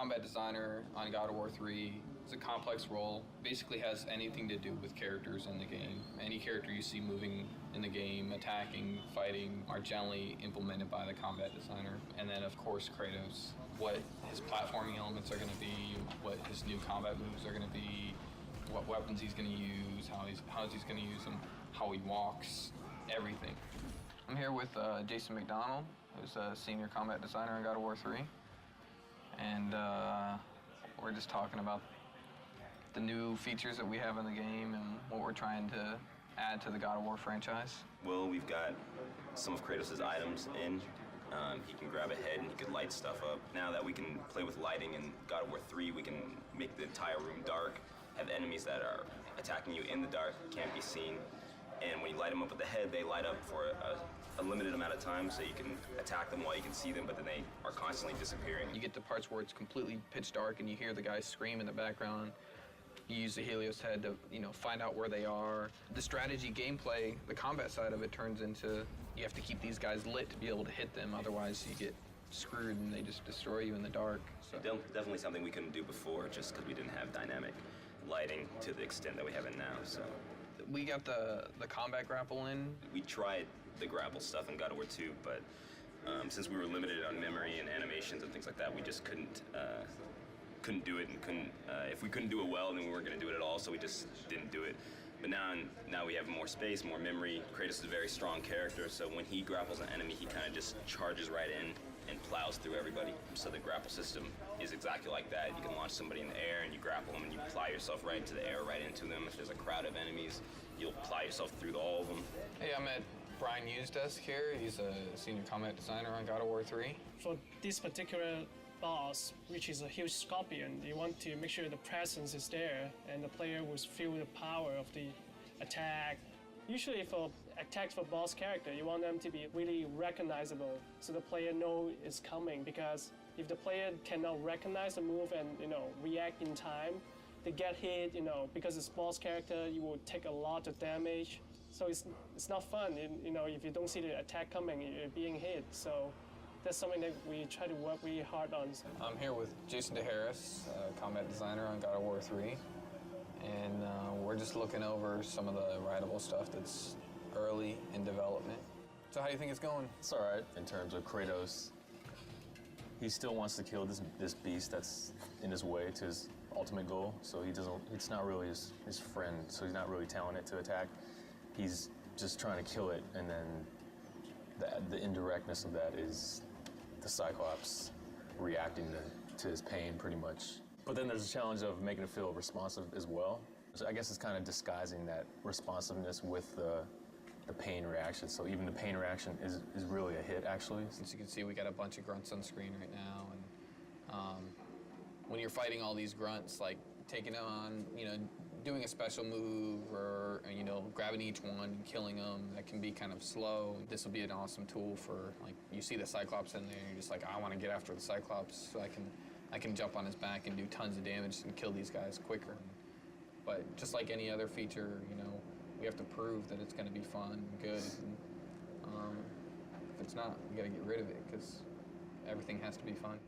combat designer on God of War 3. It's a complex role. Basically has anything to do with characters in the game. Any character you see moving in the game, attacking, fighting, are generally implemented by the combat designer. And then of course Kratos. What his platforming elements are going to be, what his new combat moves are going to be, what weapons he's going to use, how he's going to use them, how he walks, everything. I'm here with Jason McDonald, who's a senior combat designer on God of War 3. And we're just talking about the new features that we have in the game and what we're trying to add to the God of War franchise. Well, we've got some of Kratos' items in. He can grab a head and he can light stuff up. Now that we can play with lighting in God of War 3, we can make the entire room dark, have enemies that are attacking you in the dark, can't be seen. And when you light them up with the head, they light up for a limited amount of time, so you can attack them while you can see them, but then they are constantly disappearing. You get to parts where it's completely pitch dark and you hear the guys scream in the background. You use the Helios head to, find out where they are. The strategy gameplay, the combat side of it turns into you have to keep these guys lit to be able to hit them, otherwise you get screwed and they just destroy you in the dark. So. Definitely something we couldn't do before just because we didn't have dynamic lighting to the extent that we have it now. So. We got the combat grapple in. We tried the grapple stuff in God of War 2, but since we were limited on memory and animations and things like that, we just couldn't do it, and if we couldn't do it well, then we weren't going to do it at all, so we just didn't do it. But now we have more space, more memory. Kratos is a very strong character, so when he grapples an enemy, he kind of just charges right in and plows through everybody. So the grapple system is exactly like that. You can launch somebody in the air and you grapple them and you ply yourself right into the air, right into them. If there's a crowd of enemies, you'll ply yourself through all of them. Hey, I'm at Brian Yu's desk here. He's a senior combat designer on God of War 3. For this particular boss, which is a huge scorpion, you want to make sure the presence is there and the player will feel the power of the attack. Usually for attacks for boss character, you want them to be really recognizable so the player knows it's coming, because if the player cannot recognize the move and react in time, they get hit, because it's boss character, you will take a lot of damage. So it's not fun, if you don't see the attack coming, you're being hit. So that's something that we try to work really hard on. I'm here with Jason DeHarris, combat designer on God of War 3. And we're just looking over some of the writable stuff that's early in development. So how do you think it's going? It's all right in terms of Kratos. He still wants to kill this beast that's in his way to his ultimate goal. So it's not really his friend, so he's not really telling it to attack. He's just trying to kill it, and then the indirectness of that is the Cyclops reacting to his pain pretty much. But then there's a challenge of making it feel responsive as well. So I guess it's kind of disguising that responsiveness with the pain reaction. So even the pain reaction is really a hit, actually. As you can see, we got a bunch of grunts on screen right now. And when you're fighting all these grunts, like taking on, doing a special move or, grabbing each one and killing them, that can be kind of slow. This will be an awesome tool for, you see the Cyclops in there and you're just like, I want to get after the Cyclops so I can jump on his back and do tons of damage and kill these guys quicker. But just like any other feature, we have to prove that it's going to be fun and good. And, if it's not, we got to get rid of it because everything has to be fun.